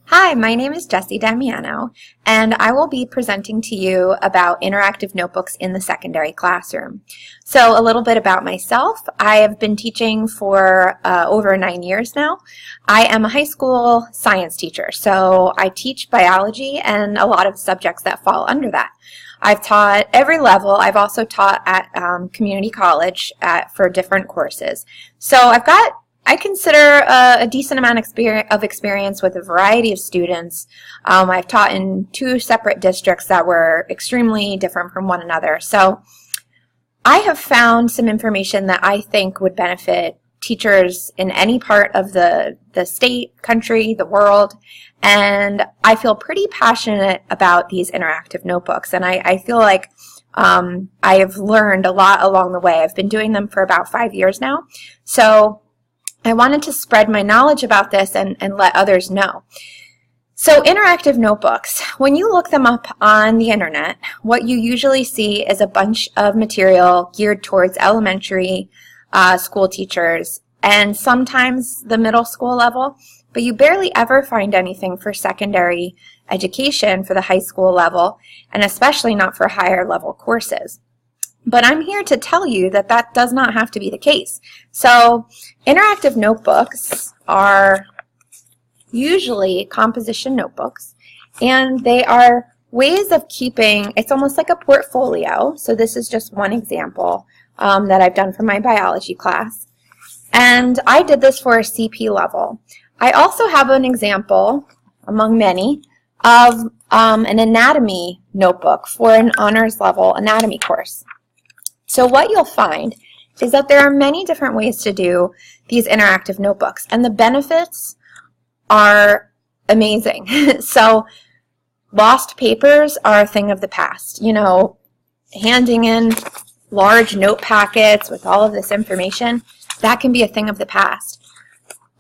Hi, my name is Jessie Damiano, and I will be presenting to you about interactive notebooks in the secondary classroom. So a little bit about myself. I have been teaching for over 9 years now. I am a high school science teacher, so I teach biology and a lot of subjects that fall under that. I've taught every level. I've also taught at community college for different courses. So I consider a decent amount of experience with a variety of students. I've taught in 2 separate districts that were extremely different from one another. So I have found some information that I think would benefit teachers in any part of the state, country, the world, and I feel pretty passionate about these interactive notebooks, and I feel like I have learned a lot along the way. I've been doing them for about 5 years now, so I wanted to spread my knowledge about this and let others know. So interactive notebooks, when you look them up on the internet, what you usually see is a bunch of material geared towards elementary school teachers and sometimes the middle school level, but you barely ever find anything for secondary education for the high school level, and especially not for higher level courses. But I'm here to tell you that that does not have to be the case. So interactive notebooks are usually composition notebooks, and they are ways of keeping, it's almost like a portfolio. So this is just one example that I've done for my biology class. And I did this for a CP level. I also have an example, among many, of an anatomy notebook for an honors level anatomy course. So what you'll find is that there are many different ways to do these interactive notebooks, and the benefits are amazing. So lost papers are a thing of the past. You know, handing in large note packets with all of this information, that can be a thing of the past.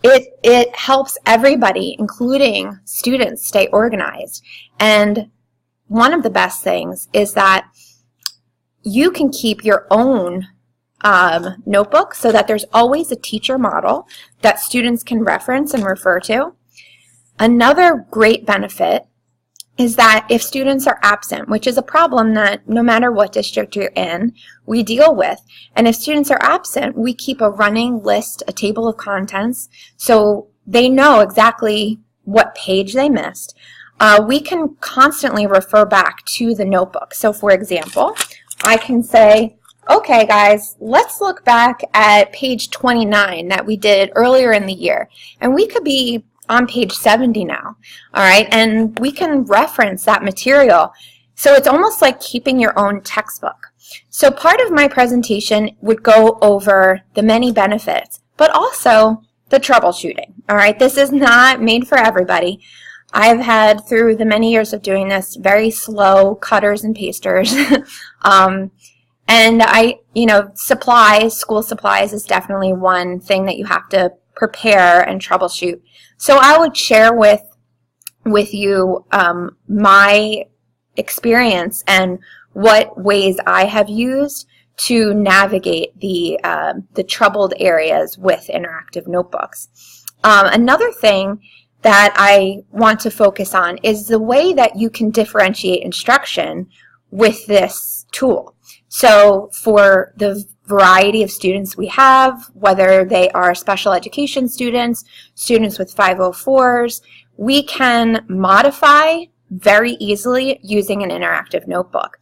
It helps everybody, including students, stay organized. And one of the best things is that you can keep your own notebook so that there's always a teacher model that students can reference and refer to. Another great benefit is that if students are absent, which is a problem that no matter what district you're in, we deal with, and if students are absent, we keep a running list, a table of contents, so they know exactly what page they missed. We can constantly refer back to the notebook. So for example, I can say, okay guys, let's look back at page 29 that we did earlier in the year, and we could be on page 70 now, all right, and we can reference that material. So it's almost like keeping your own textbook. So part of my presentation would go over the many benefits, but also the troubleshooting, all right? This is not made for everybody. I've had, through the many years of doing this, very slow cutters and pasters. And supplies, school supplies is definitely one thing that you have to prepare and troubleshoot. So I would share with you my experience and what ways I have used to navigate the troubled areas with interactive notebooks. Another thing that I want to focus on is the way that you can differentiate instruction with this tool. So for the variety of students we have, whether they are special education students, students with 504s, we can modify very easily using an interactive notebook.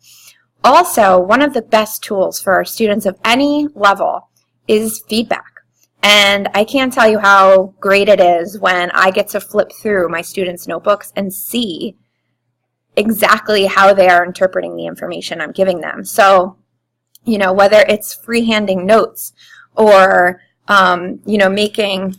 Also, one of the best tools for students of any level is feedback. And I can't tell you how great it is when I get to flip through my students' notebooks and see exactly how they are interpreting the information I'm giving them. So, you know, whether it's freehanding notes or, making,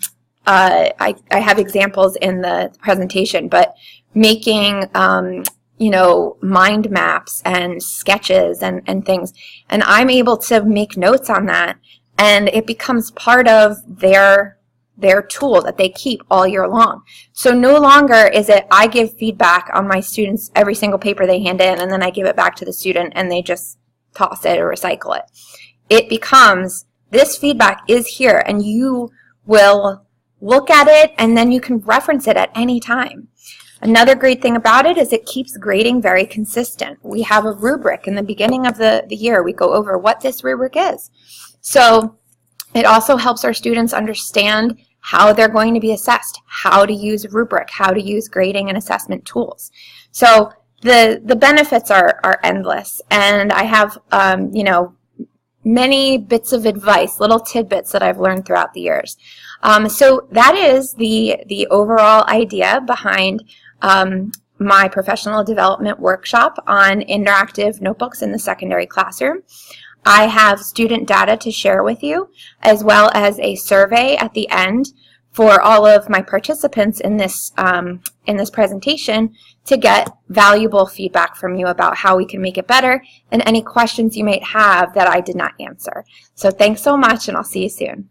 I have examples in the presentation, but making, mind maps and sketches and things. And I'm able to make notes on that, and it becomes part of their tool that they keep all year long. So no longer is it I give feedback on my students every single paper they hand in, and then I give it back to the student and they just toss it or recycle it. It becomes, this feedback is here, and you will look at it, and then you can reference it at any time. Another great thing about it is it keeps grading very consistent. We have a rubric in the beginning of the year. We go over what this rubric is. So it also helps our students understand how they're going to be assessed, how to use rubric, how to use grading and assessment tools. So the benefits are endless, and I have many bits of advice, little tidbits that I've learned throughout the years. So that is the overall idea behind my professional development workshop on interactive notebooks in the secondary classroom. I have student data to share with you, as well as a survey at the end for all of my participants in this presentation to get valuable feedback from you about how we can make it better and any questions you might have that I did not answer. So thanks so much, and I'll see you soon.